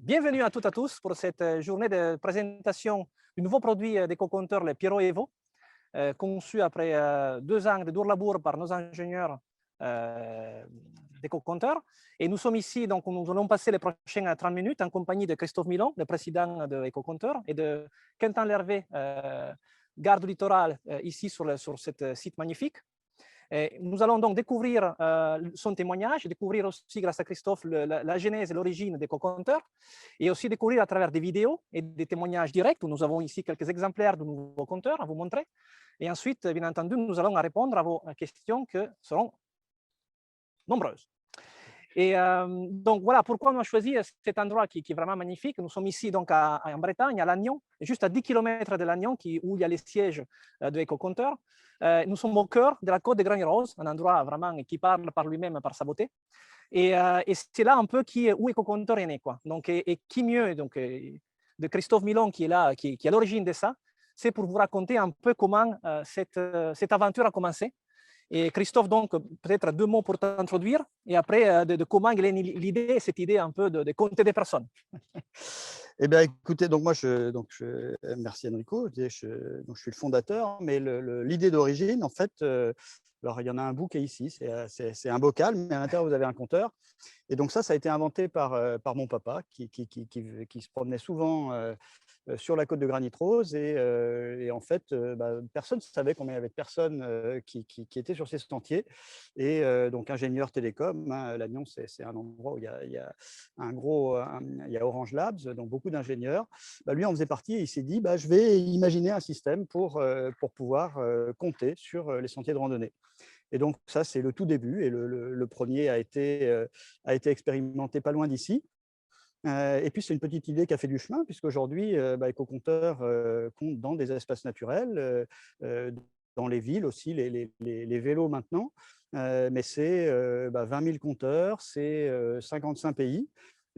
Bienvenue à toutes et à tous pour cette journée de présentation du nouveau produit d'éco-compteur, le Piero Evo, conçu après 2 ans de dur labour par nos ingénieurs d'éco-compteurs. Et nous sommes ici, donc nous allons passer les prochaines 30 minutes en compagnie de Christophe Milon, le président de Éco-compteur, et de Quentin Lervet, garde du littoral, ici sur ce site magnifique. Et nous allons donc découvrir son témoignage, découvrir aussi grâce à Christophe la genèse et l'origine d'Éco-compteur, et aussi découvrir à travers des vidéos et des témoignages directs, où nous avons ici quelques exemplaires de nouveaux compteurs à vous montrer. Et ensuite, bien entendu, nous allons répondre à vos questions qui seront nombreuses. Et donc voilà pourquoi on a choisi cet endroit qui est vraiment magnifique. Nous sommes ici donc en Bretagne, à Lannion, juste à 10 km de Lannion, où il y a les sièges de Éco-compteur. Nous sommes au cœur de la côte de Gragny-Rose, un endroit vraiment qui parle par lui-même, par sa beauté. Et c'est là un peu où Éco-compteur est né, quoi. Donc, et qui mieux donc, de Christophe Milon qui est là, qui est à l'origine de ça, c'est pour vous raconter un peu comment cette aventure a commencé. Et Christophe, donc, peut-être 2 mots pour t'introduire, et après, de comment il est l'idée, cette idée un peu de compter des personnes. Eh bien, écoutez, donc moi, merci Enrico, je suis le fondateur, mais l'idée d'origine, en fait, alors il y en a un bout qui est ici, c'est un bocal, mais à l'intérieur, vous avez un compteur. Et donc ça a été inventé par mon papa, qui se promenait souvent sur la côte de Gragny-Rose, et en fait, personne ne savait combien il y avait de personnes qui étaient sur ces sentiers. Et donc ingénieur télécom, hein, Lannion, c'est un endroit où il y a il y a Orange Labs, donc beaucoup d'ingénieurs. Lui en faisait partie, et il s'est dit je vais imaginer un système pour pouvoir compter sur les sentiers de randonnée. Et donc ça, c'est le tout début, et le premier a été expérimenté pas loin d'ici. Et puis, c'est une petite idée qui a fait du chemin, puisqu'aujourd'hui, Éco-compteur compte dans des espaces naturels, dans les villes aussi, les vélos maintenant. Mais c'est 20 000 compteurs, c'est 55 pays.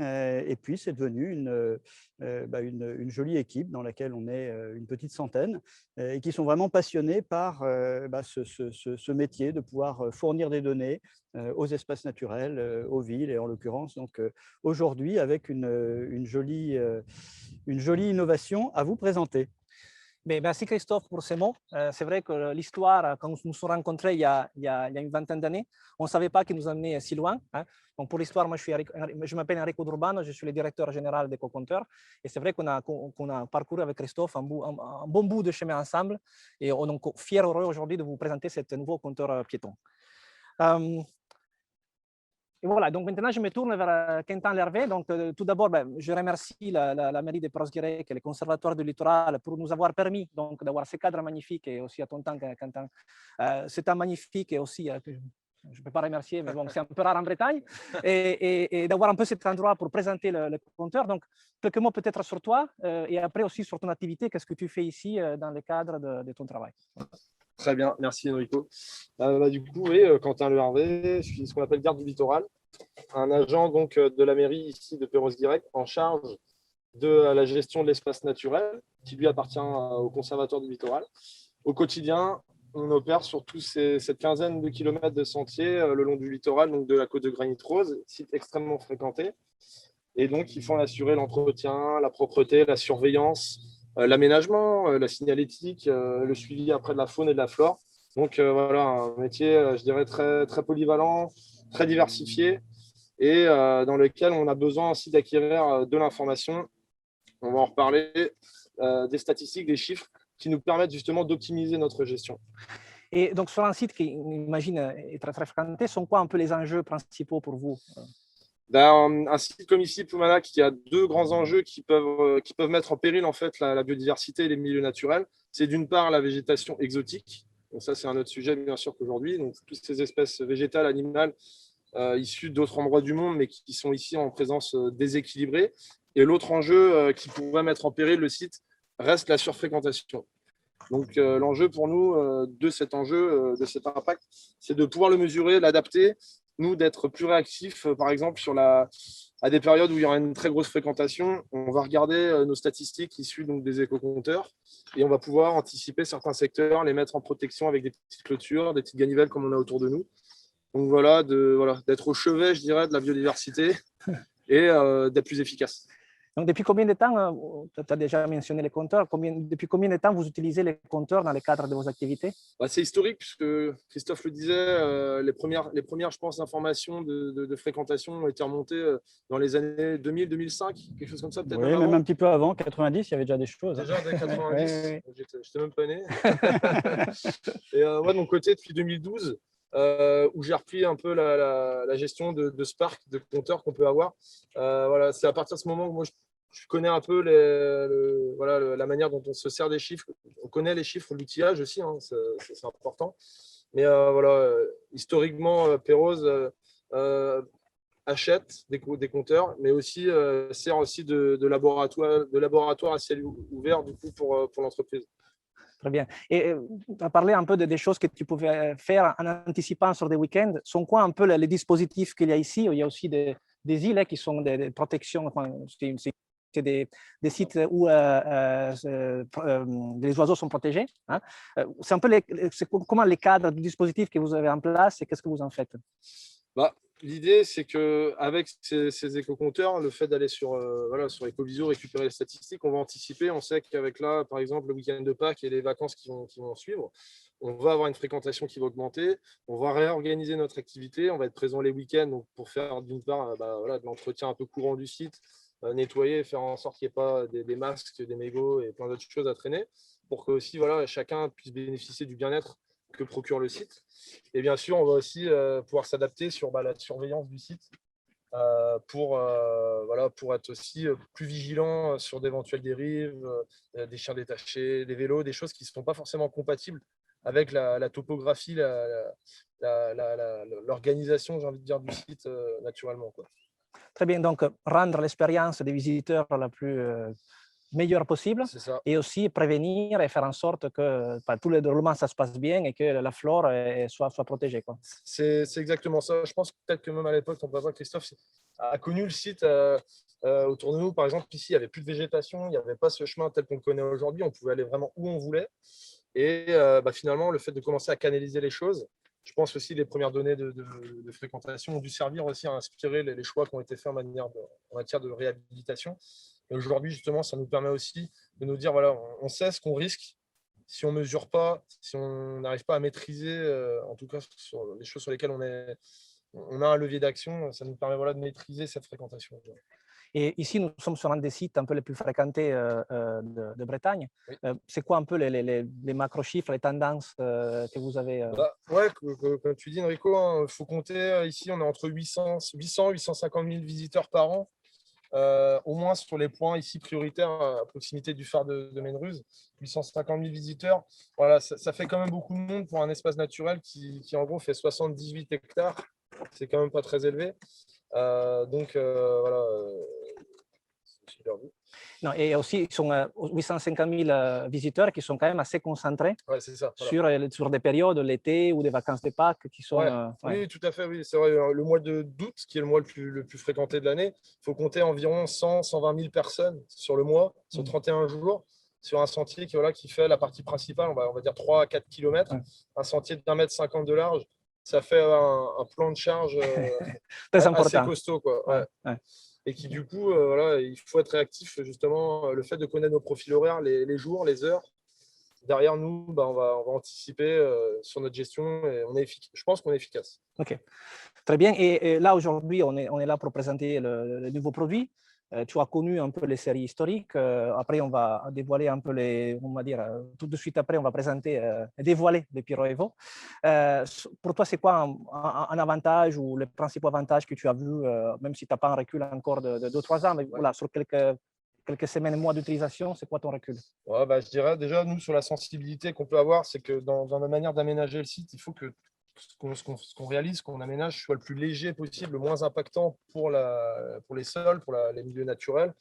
Et puis, c'est devenu une jolie équipe dans laquelle on est une petite centaine, et qui sont vraiment passionnés par ce métier de pouvoir fournir des données aux espaces naturels, aux villes, et en l'occurrence, donc aujourd'hui, avec une jolie innovation à vous présenter. Mais merci Christophe pour ces mots. C'est vrai que l'histoire, quand nous nous sommes rencontrés il y a une vingtaine d'années, on ne savait pas qu'il nous amenait si loin, hein. Donc pour l'histoire, moi je m'appelle Enrico D'Urbano, je suis le directeur général d'Éco-compteur. Et c'est vrai qu'on a parcouru avec Christophe un bon bout de chemin ensemble, et on est donc fiers, heureux aujourd'hui de vous présenter ce nouveau compteur piéton. Et voilà, donc maintenant je me tourne vers Quentin Lervet. Donc tout d'abord, je remercie la mairie de Perros-Guirec et le Conservatoire du littoral pour nous avoir permis d'avoir ce cadre magnifique, et aussi à ton temps, Quentin, ce temps magnifique, et aussi, je ne peux pas remercier, mais bon, c'est un peu rare en Bretagne, et d'avoir un peu cet endroit pour présenter le compteur. Donc quelques mots peut-être sur toi, et après aussi sur ton activité, qu'est-ce que tu fais ici dans le cadre de ton travail. Très bien, merci Enrico. Du coup, oui, Quentin Lervet, je suis ce qu'on appelle garde du littoral, un agent donc de la mairie ici de Perros-Guirec en charge de la gestion de l'espace naturel qui lui appartient au conservatoire du littoral. Au quotidien, on opère sur cette quinzaine de kilomètres de sentiers le long du littoral, donc de la côte de Gragny-Rose, site extrêmement fréquenté. Et donc, il faut assurer l'entretien, la propreté, la surveillance, l'aménagement, la signalétique, le suivi après de la faune et de la flore. Donc voilà, un métier, je dirais, très, très polyvalent, très diversifié, et dans lequel on a besoin aussi d'acquérir de l'information. On va en reparler, des statistiques, des chiffres qui nous permettent justement d'optimiser notre gestion. Et donc sur un site qui, j'imagine, est très, très fréquenté, sont quoi un peu les enjeux principaux pour vous? Un site comme ici, Ploumanac, qui a 2 grands enjeux qui peuvent mettre en péril en fait la biodiversité et les milieux naturels. C'est d'une part la végétation exotique. Donc ça, c'est un autre sujet bien sûr qu'aujourd'hui. Donc toutes ces espèces végétales, animales issues d'autres endroits du monde, mais qui sont ici en présence déséquilibrée. Et l'autre enjeu qui pourrait mettre en péril le site reste la surfréquentation. Donc l'enjeu pour nous de cet de cet impact, c'est de pouvoir le mesurer, l'adapter, nous d'être plus réactifs, par exemple à des périodes où il y aura une très grosse fréquentation. On va regarder nos statistiques issues donc des éco-compteurs, et on va pouvoir anticiper certains secteurs, les mettre en protection avec des petites clôtures, des petites ganivelles comme on a autour de nous. Donc voilà, d'être au chevet, je dirais, de la biodiversité, et d'être plus efficace. Donc, depuis combien de temps, tu as déjà mentionné les compteurs, depuis combien de temps vous utilisez les compteurs dans le cadre de vos activités? C'est historique, puisque Christophe le disait, les premières, je pense, informations de fréquentation ont été remontées dans les années 2000-2005, quelque chose comme ça, peut-être Oui, même un petit peu avant, 90, il y avait déjà des choses. Déjà, dès 90, Oui. je n'étais même pas né. Et moi, de mon côté, depuis 2012, où j'ai repris un peu la gestion de Spark, de compteurs qu'on peut avoir. Voilà, c'est à partir de ce moment où moi, je connais un peu la manière dont on se sert des chiffres. On connaît les chiffres, l'outillage aussi, hein, c'est important. Mais voilà, historiquement, Perros achète des compteurs, mais aussi sert aussi de laboratoire à ciel ouvert du coup, pour l'entreprise. Très bien. Et tu as parlé un peu des choses que tu pouvais faire en anticipant sur des week-ends. Sont quoi un peu les dispositifs qu'il y a ici? Il y a aussi des îles qui sont des protections. Enfin, c'est des sites où les oiseaux sont protégés. Hein. C'est un peu comment les cadres du dispositif que vous avez en place et qu'est-ce que vous en faites? L'idée, c'est qu'avec ces éco-compteurs, le fait d'aller sur Ecovisio, récupérer les statistiques, on va anticiper. On sait qu'avec là, par exemple, le week-end de Pâques et les vacances qui vont suivre, on va avoir une fréquentation qui va augmenter. On va réorganiser notre activité. On va être présent les week-ends pour faire d'une part de l'entretien un peu courant du site, nettoyer, faire en sorte qu'il n'y ait pas des masques, des mégots et plein d'autres choses à traîner pour que aussi, chacun puisse bénéficier du bien-être que procure le site. Et bien sûr, on va aussi pouvoir s'adapter sur la surveillance du site pour être aussi plus vigilant sur d'éventuelles dérives, des chiens détachés, des vélos, des choses qui ne sont pas forcément compatibles avec la topographie, l'organisation, j'ai envie de dire, du site naturellement, quoi. Très bien, donc rendre l'expérience des visiteurs la plus meilleure possible et aussi prévenir et faire en sorte que tout le déroulement ça se passe bien et que la flore soit protégée. C'est exactement ça. Je pense peut-être que même à l'époque, ton papa Christophe a connu le site autour de nous. Par exemple, ici, il n'y avait plus de végétation, il n'y avait pas ce chemin tel qu'on le connaît aujourd'hui. On pouvait aller vraiment où on voulait. Et finalement, le fait de commencer à canaliser les choses, je pense aussi les premières données de fréquentation ont dû servir aussi à inspirer les choix qui ont été faits en matière de réhabilitation. Et aujourd'hui, justement, ça nous permet aussi de nous dire, voilà, on sait ce qu'on risque si on ne mesure pas, si on n'arrive pas à maîtriser, en tout cas sur les choses sur lesquelles on a un levier d'action, ça nous permet de maîtriser cette fréquentation. Et ici, nous sommes sur un des sites un peu les plus fréquentés de Bretagne. Oui. C'est quoi un peu les macro-chiffres, les tendances que vous avez comme tu dis, Enrico, il faut compter, ici, on est entre 850 000 visiteurs par an, au moins sur les points ici prioritaires à proximité du phare de Menruz. 850 000 visiteurs, voilà, ça fait quand même beaucoup de monde pour un espace naturel qui en gros fait 78 hectares. C'est quand même pas très élevé. Donc, voilà. Super vu. Non, et aussi, ils sont 850 000 visiteurs qui sont quand même assez concentrés sur des périodes, l'été ou des vacances de Pâques qui sont… Oui, tout à fait, oui. C'est vrai, le mois d'août, qui est le mois le plus fréquenté de l'année, il faut compter environ 100-120 000 personnes sur le mois, sur 31 jours, sur un sentier qui fait la partie principale, on va dire 3 à 4 km, un sentier de 1,50 m de large. Ça fait un plan de charge assez costaud, quoi. Et qui du coup, il faut être réactif, justement, le fait de connaître nos profils horaires, les jours, les heures. Derrière nous, on va anticiper sur notre gestion et je pense qu'on est efficace. Ok, très bien. Et là, aujourd'hui, on est là pour présenter le nouveau produit. Tu as connu un peu les séries historiques. Après, on va dévoiler un peu on va dire, tout de suite après, on va présenter, dévoiler le Piro Evo. Pour toi, c'est quoi un avantage ou le principal avantage que tu as vu, même si tu n'as pas un recul encore de 2-3 ans, mais voilà, sur quelques semaines, mois d'utilisation, c'est quoi ton recul? Je dirais déjà, nous, sur la sensibilité qu'on peut avoir, c'est que dans la manière d'aménager le site, il faut que ce qu'on réalise, qu'on aménage, soit le plus léger possible, le moins impactant pour les sols, pour les milieux naturels.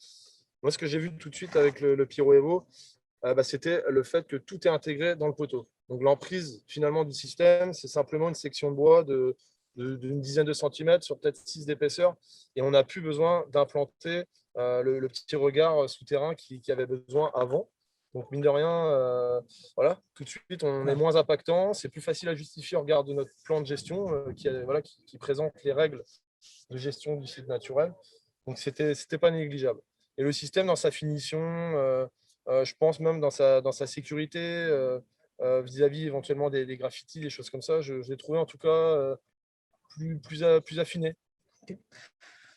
Moi, ce que j'ai vu tout de suite avec le Piro Evo, c'était le fait que tout est intégré dans le poteau. Donc l'emprise finalement du système, c'est simplement une section de bois d'une dizaine de centimètres sur peut-être 6 d'épaisseur. Et on n'a plus besoin d'implanter le petit regard souterrain qui avait besoin avant. Donc, mine de rien, tout de suite, on est moins impactant. C'est plus facile à justifier au regard de notre plan de gestion qui présente les règles de gestion du site naturel. Donc, c'était pas négligeable. Et le système dans sa finition, je pense même dans sa sécurité, vis-à-vis éventuellement des graffitis, des choses comme ça, je l'ai trouvé en tout cas plus affiné.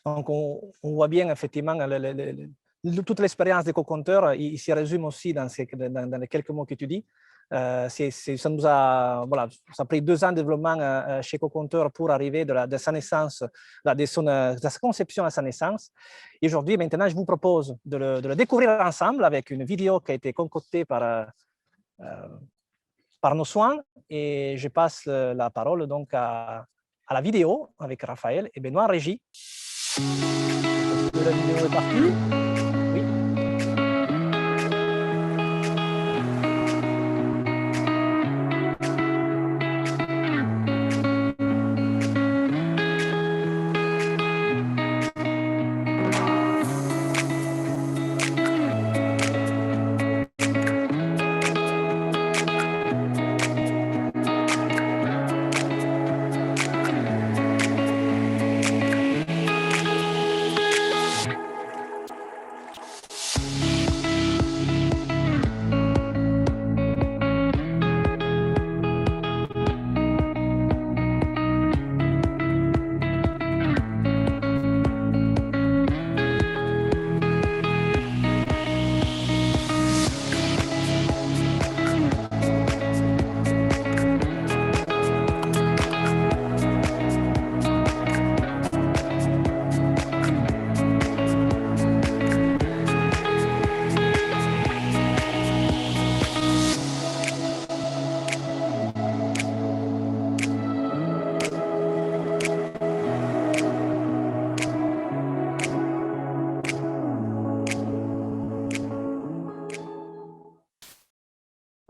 Donc, on voit bien effectivement toute l'expérience d'éco-compteur, il s'y résume aussi dans les quelques mots que tu dis. Ça nous a, voilà, ça a pris 2 ans de développement chez EcoCompteur pour arriver de sa naissance, de sa conception à sa naissance. Et aujourd'hui, maintenant, je vous propose de le découvrir ensemble avec une vidéo qui a été concoctée par nos soins. Et je passe la parole donc à la vidéo avec Raphaël et Benoît en régie. La vidéo est partie. Oui.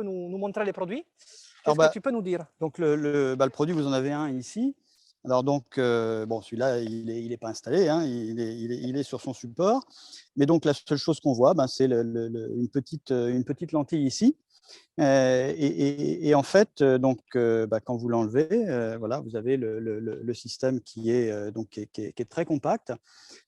Nous montrer les produits. Qu'est-ce que tu peux nous dire? Donc, le produit, vous en avez un ici. Alors, donc, bon, celui-là, il est pas installé, hein, il est sur son support. Mais donc, la seule chose qu'on voit, c'est une petite lentille ici. Et en fait, donc, quand vous l'enlevez, voilà, vous avez le système qui est très compact.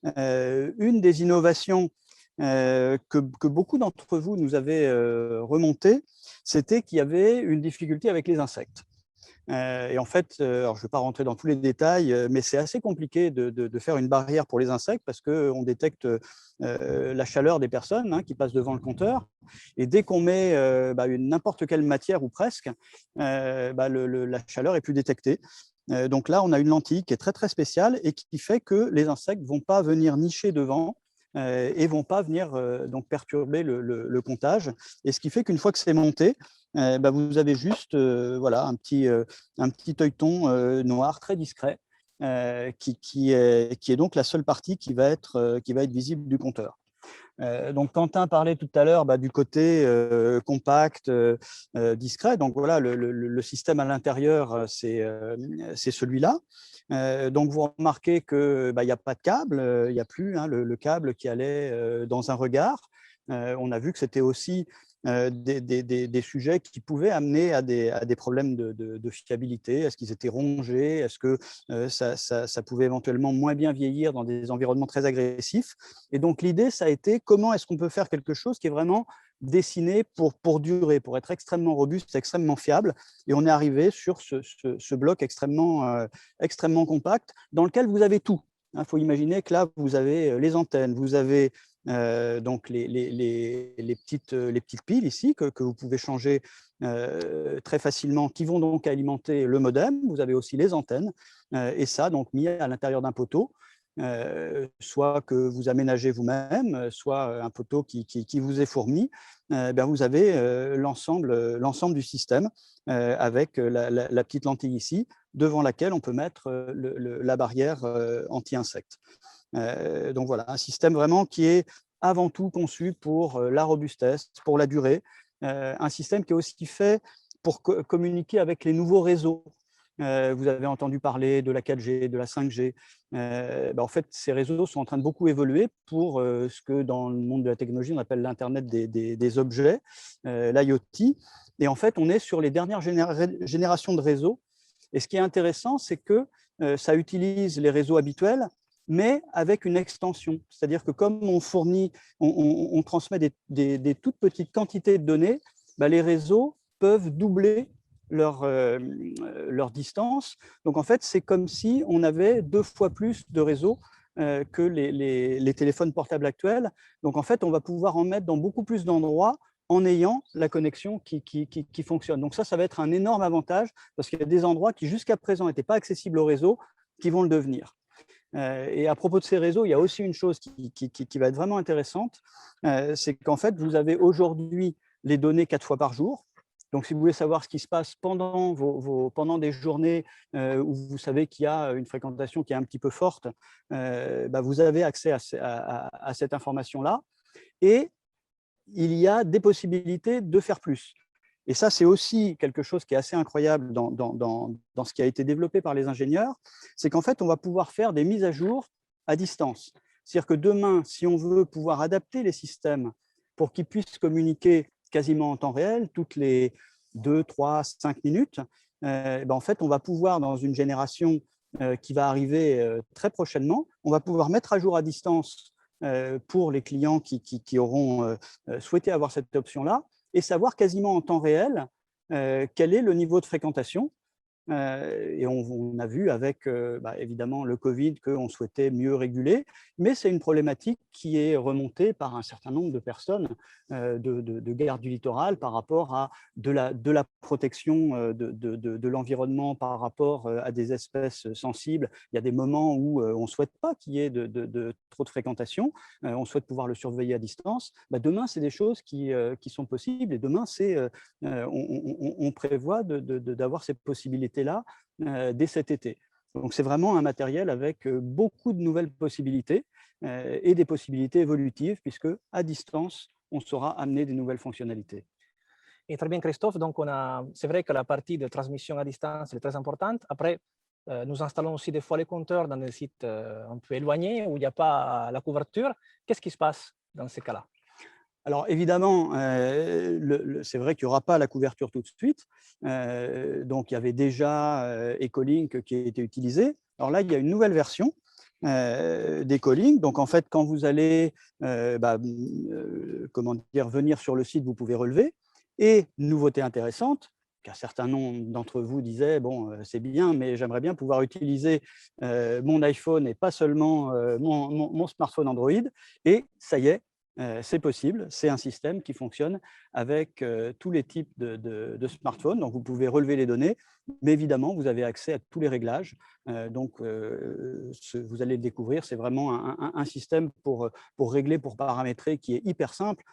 Une des innovations que beaucoup d'entre vous nous avaient remonté, c'était qu'il y avait une difficulté avec les insectes. Et en fait, alors je ne vais pas rentrer dans tous les détails, mais c'est assez compliqué de faire une barrière pour les insectes parce qu'on détecte la chaleur des personnes qui passent devant le compteur. Et dès qu'on met n'importe quelle matière ou presque, la chaleur est plus détectée. Donc là, on a une lentille qui est très, très spéciale et qui fait que les insectes ne vont pas venir nicher devant et ne vont pas venir donc perturber le comptage. Et ce qui fait qu'une fois que c'est monté, vous avez juste voilà, un petit œilleton noir très discret qui est donc la seule partie qui va être visible du compteur. Donc Quentin parlait tout à l'heure du côté compact, discret. Donc voilà, le système à l'intérieur, c'est celui-là. Donc vous remarquez qu'il n'y a pas de câble, il n'y a plus le câble qui allait dans un regard. On a vu que c'était aussi des sujets qui pouvaient amener à des problèmes de fiabilité. Est-ce qu'ils étaient rongés? Est-ce que ça pouvait éventuellement moins bien vieillir dans des environnements très agressifs? Et donc l'idée, ça a été comment est-ce qu'on peut faire quelque chose qui est vraiment dessiné pour durer, pour être extrêmement robuste, extrêmement fiable. Et on est arrivé sur ce bloc extrêmement compact dans lequel vous avez tout. Il faut imaginer que là, vous avez les antennes, vous avez donc les petites piles ici que vous pouvez changer très facilement, qui vont donc alimenter le modem. Vous avez aussi les antennes et ça donc mis à l'intérieur d'un poteau, soit que vous aménagez vous-même, soit un poteau qui vous est fourni. Vous avez l'ensemble du système avec la petite lentille ici devant laquelle on peut mettre la barrière anti-insectes. Donc voilà, un système vraiment qui est avant tout conçu pour la robustesse, pour la durée, un système qui est aussi fait pour communiquer avec les nouveaux réseaux. Vous avez entendu parler de la 4G, de la 5G. En fait, ces réseaux sont en train de beaucoup évoluer pour ce que dans le monde de la technologie, on appelle l'Internet des objets, l'IoT. Et en fait, on est sur les dernières générations de réseaux. Et ce qui est intéressant, c'est que ça utilise les réseaux habituels, mais avec une extension. C'est-à-dire que comme on fournit, on transmet des toutes petites quantités de données, les réseaux peuvent doubler leur distance. Donc, en fait, c'est comme si on avait 2 fois plus de réseaux que les téléphones portables actuels. Donc, en fait, on va pouvoir en mettre dans beaucoup plus d'endroits en ayant la connexion qui fonctionne. Donc, ça va être un énorme avantage parce qu'il y a des endroits qui, jusqu'à présent, n'étaient pas accessibles au réseau, qui vont le devenir. Et à propos de ces réseaux, il y a aussi une chose qui va être vraiment intéressante, c'est qu'en fait, vous avez aujourd'hui les données 4 fois par jour. Donc, si vous voulez savoir ce qui se passe pendant des journées où vous savez qu'il y a une fréquentation qui est un petit peu forte, vous avez accès à cette information-là. Et il y a des possibilités de faire plus. Et ça, c'est aussi quelque chose qui est assez incroyable dans ce qui a été développé par les ingénieurs, c'est qu'en fait, on va pouvoir faire des mises à jour à distance. C'est-à-dire que demain, si on veut pouvoir adapter les systèmes pour qu'ils puissent communiquer quasiment en temps réel, toutes les 2, 3, 5 minutes, en fait, on va pouvoir, dans une génération qui va arriver très prochainement, on va pouvoir mettre à jour à distance pour les clients qui auront souhaité avoir cette option-là, et savoir quasiment en temps réel quel est le niveau de fréquentation. Et on a vu avec évidemment le Covid qu'on souhaitait mieux réguler, mais c'est une problématique qui est remontée par un certain nombre de personnes de garde du littoral par rapport à de la protection de l'environnement par rapport à des espèces sensibles. Il y a des moments où on ne souhaite pas qu'il y ait trop de fréquentation, on souhaite pouvoir le surveiller à distance. Demain, c'est des choses qui sont possibles, et demain, on prévoit d'avoir ces possibilités là dès cet été. Donc, c'est vraiment un matériel avec beaucoup de nouvelles possibilités et des possibilités évolutives, puisque à distance, on saura amener des nouvelles fonctionnalités. Et très bien, Christophe. Donc, c'est vrai que la partie de transmission à distance est très importante. Après, nous installons aussi des fois les compteurs dans des sites un peu éloignés où il n'y a pas la couverture. Qu'est-ce qui se passe dans ces cas-là? Alors évidemment, c'est vrai qu'il n'y aura pas la couverture tout de suite. Donc il y avait déjà Echolink qui a été utilisé. Alors là, il y a une nouvelle version d'Echolink. Donc en fait, quand vous allez venir sur le site, vous pouvez relever. Et nouveauté intéressante, qu'un certain nombre d'entre vous disaient, bon, c'est bien, mais j'aimerais bien pouvoir utiliser mon iPhone et pas seulement mon smartphone Android. Et ça y est, c'est possible, c'est un système qui fonctionne avec tous les types de smartphones. Donc, vous pouvez relever les données, mais évidemment, vous avez accès à tous les réglages. Vous allez le découvrir, c'est vraiment un système pour régler, pour paramétrer, qui est hyper simple.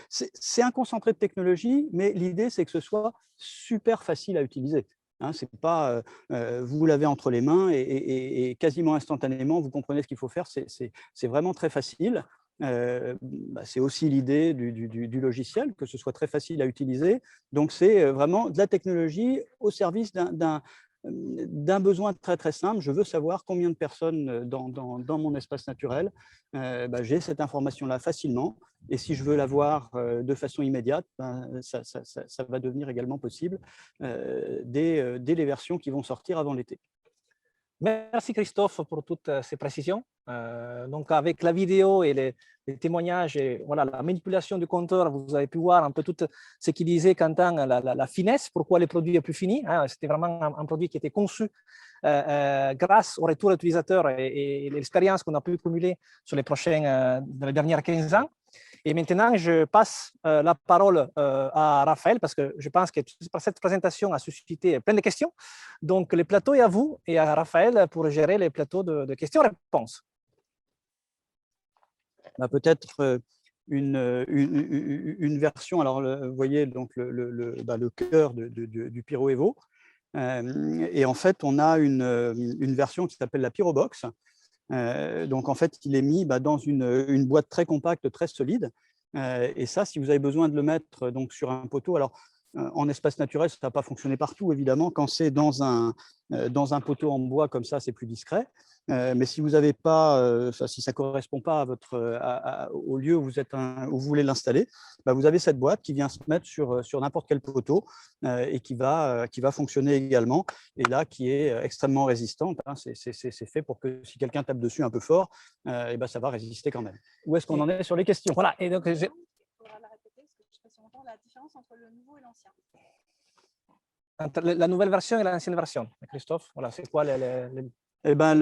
C'est un concentré de technologie, mais l'idée, c'est que ce soit super facile à utiliser. C'est pas, vous l'avez entre les mains et quasiment instantanément, vous comprenez ce qu'il faut faire. C'est vraiment très facile. C'est aussi l'idée du logiciel, que ce soit très facile à utiliser. Donc, c'est vraiment de la technologie au service d'un besoin très, très simple. Je veux savoir combien de personnes dans mon espace naturel. J'ai cette information-là facilement. Et si je veux l'avoir de façon immédiate, ça va devenir également possible dès les versions qui vont sortir avant l'été. Merci Christophe pour toutes ces précisions. Donc avec la vidéo et les témoignages et voilà, la manipulation du compteur, vous avez pu voir un peu tout ce qu'il disait Quentin, la finesse, pourquoi le produit est plus fini. C'était vraiment un produit qui était conçu grâce au retour utilisateur et l'expérience qu'on a pu cumuler sur dans les dernières 15 ans. Et maintenant, je passe la parole à Raphaël parce que je pense que cette présentation a suscité plein de questions. Donc, le plateau est à vous et à Raphaël pour gérer les plateaux de questions-réponses. Peut-être une version. Alors, vous voyez donc le cœur du Pyro Evo. Et en fait, on a une version qui s'appelle la Pyrobox. Donc, en fait, il est mis dans une boîte très compacte, très solide. Et ça, si vous avez besoin de le mettre donc, sur un poteau, alors en espace naturel, ça ne va pas fonctionner partout, évidemment. Quand c'est dans un poteau en bois comme ça, c'est plus discret. Mais si vous n'avez pas, si ça ne correspond pas à au lieu où vous voulez l'installer, bah, vous avez cette boîte qui vient se mettre sur n'importe quel poteau et qui va fonctionner également, et là qui est extrêmement résistante. Hein. C'est fait pour que si quelqu'un tape dessus un peu fort, et ben, ça va résister quand même. Où est-ce qu'on en est sur les questions? Voilà, et donc Il faudra la répéter, parce que je ne sais pas si on entend la différence entre le nouveau et l'ancien. entre la nouvelle version et l'ancienne version. Christophe, voilà, c'est quoi Eh ben,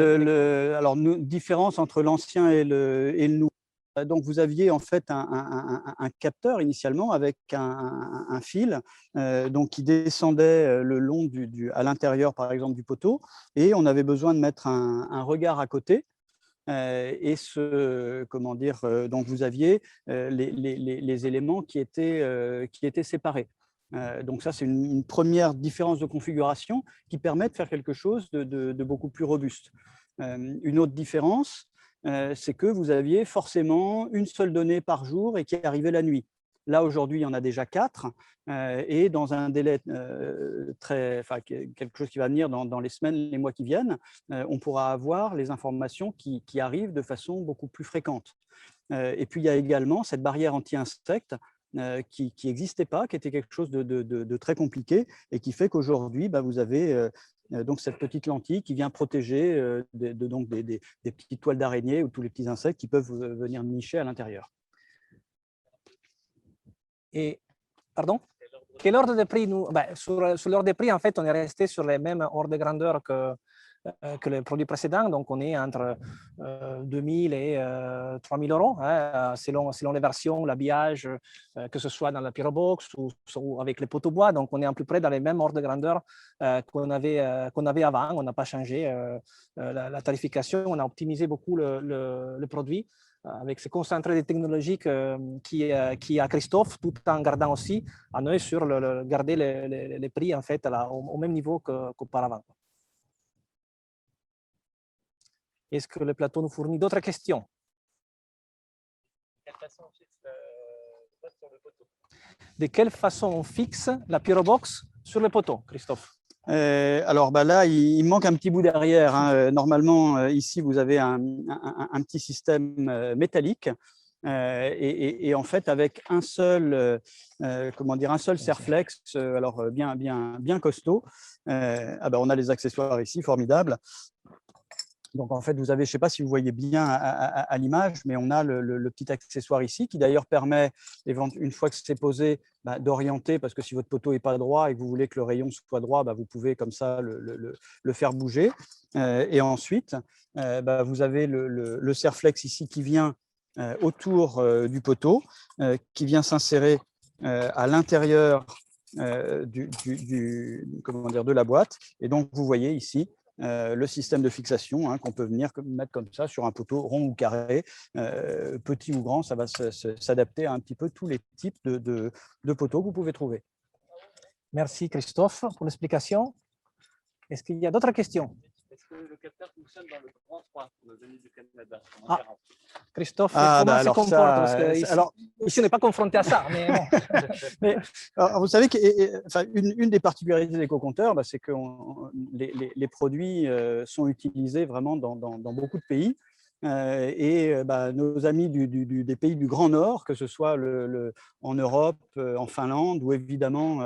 alors, différence entre l'ancien et le nouveau. Donc, vous aviez en fait un capteur initialement avec un fil donc, qui descendait le long à l'intérieur, par exemple, du poteau, et on avait besoin de mettre un regard à côté. Et comment dire, donc vous aviez les éléments qui étaient séparés. Donc ça, c'est une première différence de configuration qui permet de faire quelque chose de beaucoup plus robuste. Une autre différence, c'est que vous aviez forcément une seule donnée par jour et qui arrivait la nuit. Là, aujourd'hui, il y en a déjà 4 et dans un délai quelque chose qui va venir dans les semaines, les mois qui viennent, on pourra avoir les informations qui arrivent de façon beaucoup plus fréquente. Et puis, il y a également cette barrière anti-insectes qui n'existait pas, qui était quelque chose de très compliqué et qui fait qu'aujourd'hui, bah, vous avez donc cette petite lentille qui vient protéger des petites toiles d'araignée ou tous les petits insectes qui peuvent venir nicher à l'intérieur. Et, pardon? Quel ordre de prix sur l'ordre de prix, en fait, on est resté sur les mêmes ordres de grandeur que les produits précédents. Donc, on est entre 2000 et 3000 euros, hein, selon les versions, l'habillage, que ce soit dans la Pyrobox ou avec les poteaux bois. Donc, on est à peu près dans les mêmes ordres de grandeur qu'on avait avant. On n'a pas changé la tarification. On a optimisé beaucoup le produit avec ce concentré de technologies qui a Christophe, tout en gardant aussi un œil sur garder les prix en fait, au même niveau qu'auparavant. Est-ce que le plateau nous fournit d'autres questions? De quelle façon on fixe la Pyrobox sur le poteau, Christophe? Alors bah là, il manque un petit bout derrière. Hein. Normalement, ici, vous avez un petit système métallique et en fait, avec un seul serflex, alors bien costaud. On a les accessoires ici, formidables. Donc, en fait, vous avez, je ne sais pas si vous voyez bien à l'image, mais on a le petit accessoire ici qui d'ailleurs permet, une fois que c'est posé, d'orienter, parce que si votre poteau n'est pas droit et que vous voulez que le rayon soit droit, vous pouvez comme ça le faire bouger. Et ensuite, vous avez le serflex ici qui vient autour du poteau, qui vient s'insérer à l'intérieur de la boîte. Et donc, vous voyez ici, le système de fixation qu'on peut venir mettre comme ça sur un poteau rond ou carré, petit ou grand, ça va s'adapter à un petit peu tous les types de poteaux que vous pouvez trouver. Merci Christophe pour l'explication. Est-ce qu'il y a d'autres questions? Est-ce que le capteur fonctionne dans le grand froid venu du Canada? Christophe, comment se comporte? Parce que ici, on n'est pas confronté à ça. Mais, bon. Alors, vous savez qu'une des particularités d'EcoCompteur, c'est que les produits sont utilisés vraiment dans beaucoup de pays. Nos amis des pays du Grand Nord, que ce soit en Europe, en Finlande, ou évidemment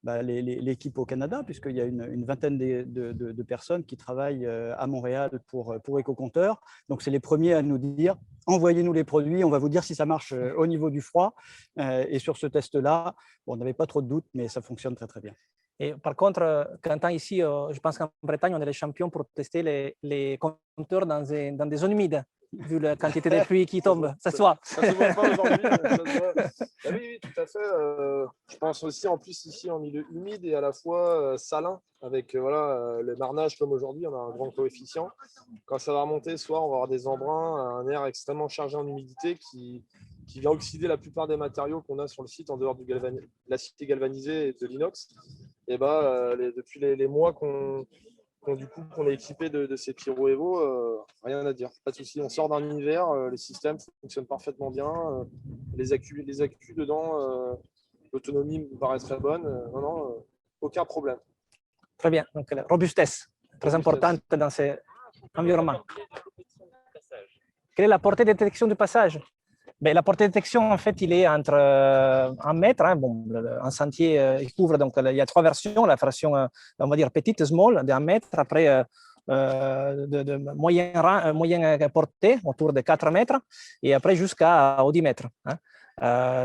l'équipe au Canada, puisqu'il y a une vingtaine de personnes qui travaillent à Montréal pour EcoCompteur. Donc, c'est les premiers à nous dire « Envoyez-nous les produits, on va vous dire si ça marche au niveau du froid. » Et sur ce test-là, on n'avait pas trop de doutes, mais ça fonctionne très, très bien. Et par contre, Quentin, ici, je pense qu'en Bretagne, on est les champions pour tester les compteurs dans des zones humides, vu la quantité de pluie qui tombe. Ça se voit. Ça se voit pas aujourd'hui. Oui, tout à fait. Je pense aussi, en plus, ici, en milieu humide et à la fois salin, avec le marnage comme aujourd'hui, on a un grand coefficient. Quand ça va remonter, soit on va avoir des embruns, un air extrêmement chargé en humidité qui vient oxyder la plupart des matériaux qu'on a sur le site en dehors de l'acier galvanisé et de l'inox. Et depuis les mois qu'on est équipé de ces Pyro Evo, rien à dire, pas de souci. On sort d'un hiver, les systèmes fonctionnent parfaitement bien, les accus dedans, l'autonomie me paraît très bonne, aucun problème. Très bien, donc la robustesse, très importante dans ces environnement. Quelle est la portée de détection du passage? Ben, la portée de détection, en fait, il est entre 1 mètre. Hein, bon, un sentier, il couvre, donc il y a 3 versions. La version, on va dire, petite, small, de 1 mètre. Après, de moyen portée, autour de 4 mètres. Et après, jusqu'à 10 mètres. Hein,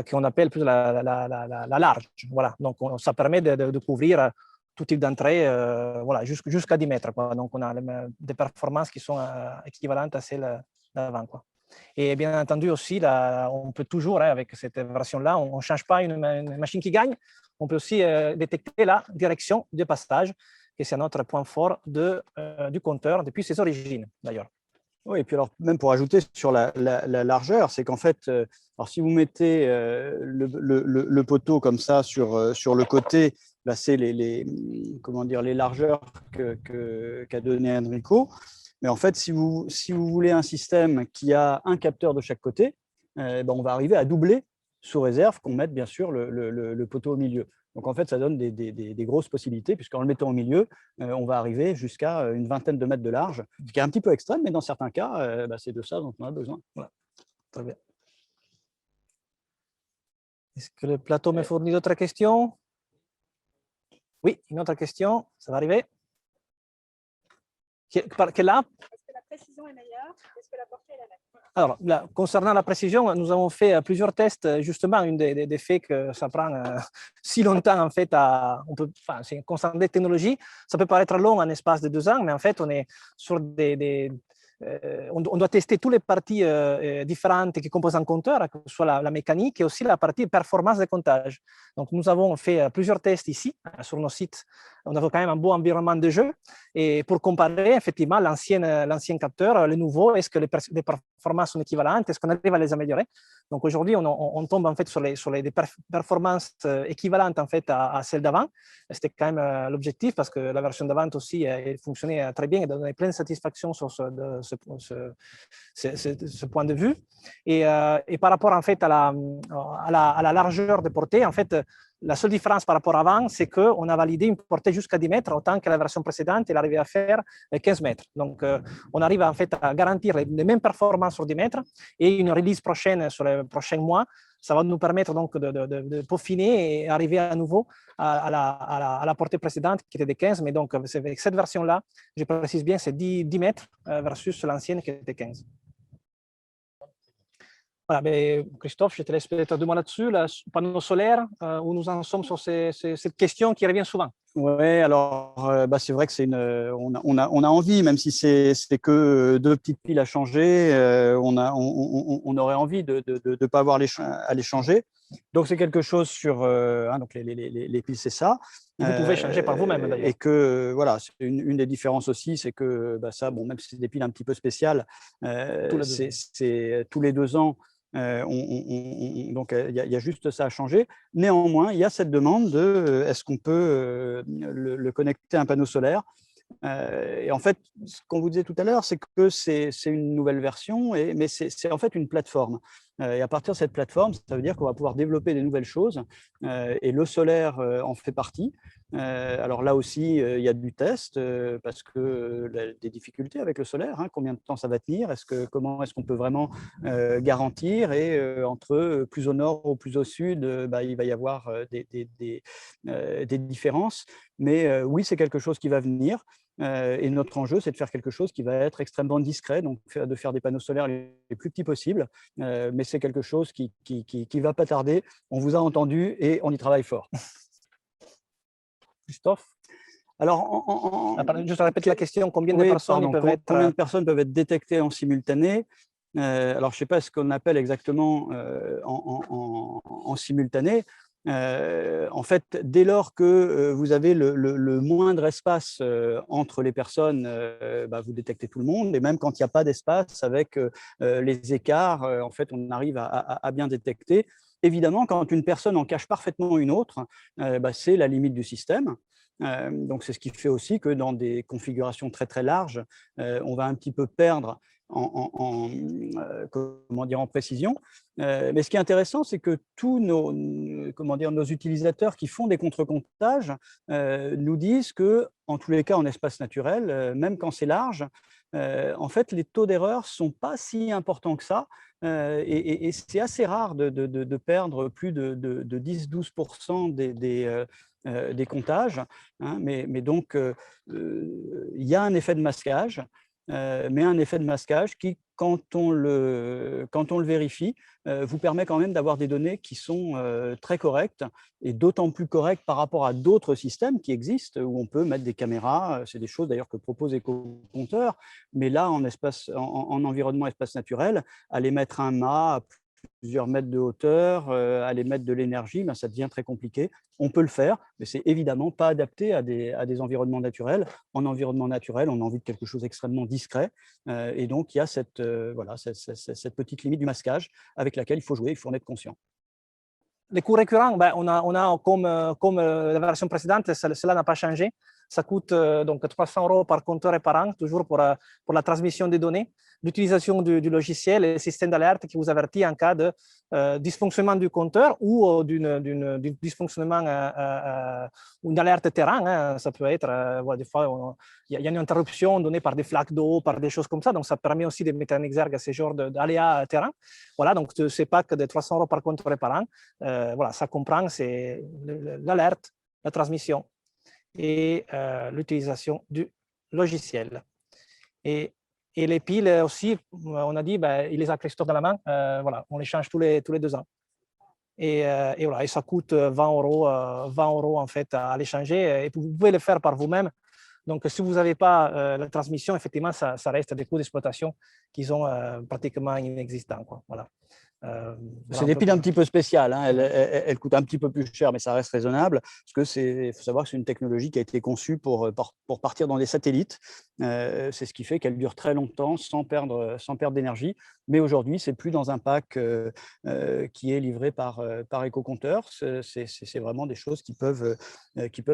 qu'on appelle plus la large. Voilà. Donc, ça permet de couvrir tout type d'entrée, voilà, jusqu'à 10 mètres. Quoi. Donc, on a des performances qui sont équivalentes à celles d'avant. Et bien entendu aussi, on peut toujours, hein, avec cette version-là, on ne change pas une machine qui gagne. On peut aussi détecter la direction de passage, et c'est notre point fort du compteur depuis ses origines, d'ailleurs. Oui, et puis alors, même pour ajouter sur la largeur, c'est qu'en fait, alors si vous mettez le poteau comme ça sur le côté, bah, c'est comment dire, les largeurs qu'a donné Enrico. Mais en fait, si vous voulez un système qui a un capteur de chaque côté, ben on va arriver à doubler sous réserve qu'on mette bien sûr le poteau au milieu. Donc en fait, ça donne des grosses possibilités, puisqu'en le mettant au milieu, on va arriver jusqu'à une vingtaine de mètres de large, ce qui est un petit peu extrême, mais dans certains cas, ben, c'est de ça dont on a besoin. Voilà. Très bien. Est-ce que le plateau me fournit d'autres questions? Oui, une autre question, ça va arriver. Quelle app? Est-ce que la précision est meilleure? Est-ce que la portée est la même? Alors, là, concernant la précision, nous avons fait plusieurs tests. Justement, une des faits que ça prend si longtemps, en fait, c'est une constante technologie. Ça peut paraître long en espace de 2 ans, mais en fait, on est sur on doit tester toutes les parties différentes qui composent un compteur, que ce soit la mécanique et aussi la partie performance de comptage. Donc, nous avons fait plusieurs tests ici, sur nos sites. On avait quand même un beau environnement de jeu. Et pour comparer, effectivement, l'ancien capteur, le nouveau, est-ce que les performances sont équivalentes? Est-ce qu'on arrive à les améliorer? Donc, aujourd'hui, on tombe en fait sur les performances équivalentes en fait, à celles d'avant. C'était quand même l'objectif parce que la version d'avant aussi fonctionnait très bien et donnait pleine satisfaction sur ce point de vue. Et par rapport en fait, à la largeur de portée, en fait, la seule différence par rapport à avant, c'est qu'on a validé une portée jusqu'à 10 mètres, autant que la version précédente, elle arrivait à faire 15 mètres. Donc, on arrive en fait à garantir les mêmes performances sur 10 mètres et une release prochaine sur les prochains mois. Ça va nous permettre donc de peaufiner et arriver à nouveau à la portée précédente qui était de 15. Mais donc, avec cette version-là, je précise bien, c'est 10 mètres versus l'ancienne qui était 15. Voilà, mais Christophe, je te laisse peut-être 2 mots là-dessus, le panneau solaire, où nous en sommes sur cette question qui revient souvent. Oui, alors bah, c'est vrai que on a envie, même si c'est que 2 petites piles à changer, on aurait envie de ne pas avoir à les changer. Donc c'est quelque chose sur donc les piles, c'est ça. Vous pouvez changer par vous-même d'ailleurs. Et que voilà, c'est une des différences aussi, c'est que bah, ça, bon, même si c'est des piles un petit peu spéciales, c'est tous les 2 ans. Donc il y a juste ça à changer. Néanmoins, il y a cette demande de est-ce qu'on peut le connecter à un panneau solaire. Et en fait, ce qu'on vous disait tout à l'heure, c'est que c'est une nouvelle version, mais c'est en fait une plateforme. Et à partir de cette plateforme, ça veut dire qu'on va pouvoir développer des nouvelles choses. Et le solaire en fait partie. Alors là aussi, il y a du test parce que des difficultés avec le solaire. Hein, combien de temps ça va tenir? Comment est-ce qu'on peut vraiment garantir? Et entre plus au nord ou plus au sud, bah, il va y avoir des différences. Mais oui, c'est quelque chose qui va venir. Et notre enjeu, c'est de faire quelque chose qui va être extrêmement discret, donc de faire des panneaux solaires les plus petits possibles. Mais c'est quelque chose qui va pas tarder. On vous a entendu et on y travaille fort. Christophe? Alors, juste répéter la question, combien de personnes peuvent être détectées en simultané? Alors, je ne sais pas ce qu'on appelle exactement en simultané. En fait, dès lors que vous avez le moindre espace entre les personnes, bah, vous détectez tout le monde. Et même quand il n'y a pas d'espace, avec les écarts, en fait, on arrive à bien détecter. Évidemment, quand une personne en cache parfaitement une autre, bah, c'est la limite du système. Donc, c'est ce qui fait aussi que dans des configurations très, très larges, on va un petit peu perdre en précision. Mais ce qui est intéressant, c'est que tous nos utilisateurs qui font des contre-comptages nous disent que, en tous les cas, en espace naturel, même quand c'est large, en fait, les taux d'erreur ne sont pas si importants que ça. Et c'est assez rare de perdre plus de 10-12% des comptages. Hein, mais donc, il y a un effet de masquage, mais un effet de masquage qui, quand on le vérifie, vous permet quand même d'avoir des données qui sont très correctes et d'autant plus correctes par rapport à d'autres systèmes qui existent où on peut mettre des caméras. C'est des choses d'ailleurs que propose Ecocompteur, mais là, en environnement espace naturel, aller mettre un mât à plusieurs mètres de hauteur, aller mettre de l'énergie, ben, ça devient très compliqué. On peut le faire, mais c'est évidemment pas adapté à des environnements naturels. En environnement naturel, on a envie de quelque chose d'extrêmement discret. Et donc, il y a cette petite limite du masquage avec laquelle il faut jouer, il faut en être conscient. Les coûts récurrents, ben, on a comme la version précédente, cela n'a pas changé. Ça coûte donc 300 € par compteur et par an, toujours pour la transmission des données, l'utilisation du logiciel et le système d'alerte qui vous avertit en cas de dysfonctionnement du compteur ou d'un dysfonctionnement, une alerte terrain. Hein. Ça peut être, des fois, il y a une interruption donnée par des flaques d'eau, par des choses comme ça. Donc, ça permet aussi de mettre en exergue ce genre d'aléas terrain. Voilà, donc ce pack de 300 € par compteur et par an, voilà, ça comprend l'alerte, la transmission et l'utilisation du logiciel. Et les piles aussi, on a dit, ben, il les a Christophe dans la main, voilà, on les change tous les 2 ans. Et voilà, et ça coûte 20 € en fait à les changer, et vous pouvez le faire par vous-même. Donc, si vous n'avez pas la transmission, effectivement, ça reste des coûts d'exploitation qui sont pratiquement inexistants, quoi. Voilà. C'est des piles un petit peu spéciales, hein. Elles coûtent un petit peu plus cher, mais ça reste raisonnable, parce que il faut savoir que c'est une technologie qui a été conçue pour partir dans des satellites. C'est ce qui fait qu'elle dure très longtemps sans perdre d'énergie. Mais aujourd'hui, c'est plus dans un pack qui est livré par Ecocompteur. C'est vraiment des choses qui peuvent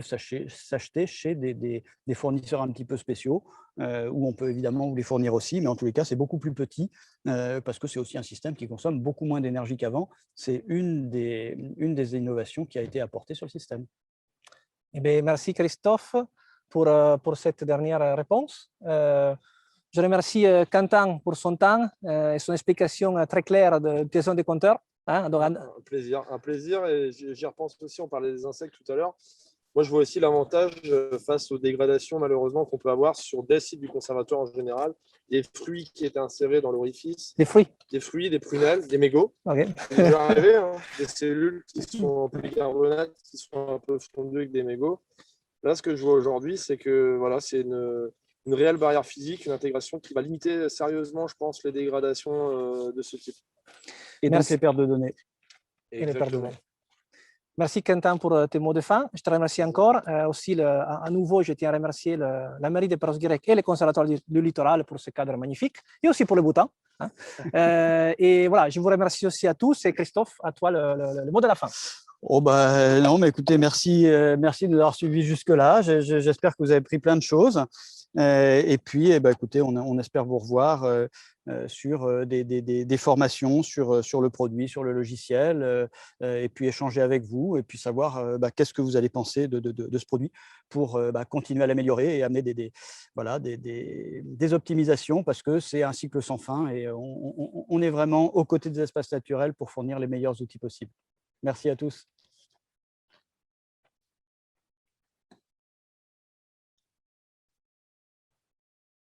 s'acheter chez des fournisseurs un petit peu spéciaux, où on peut évidemment vous les fournir aussi, mais en tous les cas, c'est beaucoup plus petit, parce que c'est aussi un système qui consomme beaucoup moins d'énergie qu'avant. C'est une des innovations qui a été apportée sur le système. Eh bien, merci Christophe pour cette dernière réponse. Je remercie Quentin pour son temps et son explication très claire de l'utilisation des compteurs. Hein, donc, un plaisir. Et j'y repense aussi, on parlait des insectes tout à l'heure. Moi, je vois aussi l'avantage face aux dégradations, malheureusement, qu'on peut avoir sur des sites du conservatoire en général, des fruits qui étaient insérés dans l'orifice. Des fruits. Des fruits, des prunelles, des mégots. Okay. C'est déjà arrivé, hein, des cellules qui sont en polycarbonate, qui sont un peu fondues avec des mégots. Là, ce que je vois aujourd'hui, c'est que voilà, c'est une réelle barrière physique, une intégration qui va limiter sérieusement, je pense, les dégradations de ce type. Et donc les pertes de données. Et les pertes de données. Merci Quentin pour tes mots de fin. Je te remercie encore. Aussi, à nouveau, je tiens à remercier la mairie de Perros-Guirec et le conservatoire du littoral pour ce cadre magnifique, et aussi pour le bouton. Hein. Et voilà, je vous remercie aussi à tous. Et Christophe, à toi le mot de la fin. Oh bah, non, mais écoutez, merci de nous avoir suivis jusque-là. J'espère que vous avez pris plein de choses. Et puis, écoutez, on espère vous revoir sur des formations sur le produit, sur le logiciel, et puis échanger avec vous, et puis savoir qu'est-ce que vous allez penser de ce produit pour continuer à l'améliorer et amener des optimisations, parce que c'est un cycle sans fin et on est vraiment aux côtés des espaces naturels pour fournir les meilleurs outils possibles. Merci à tous.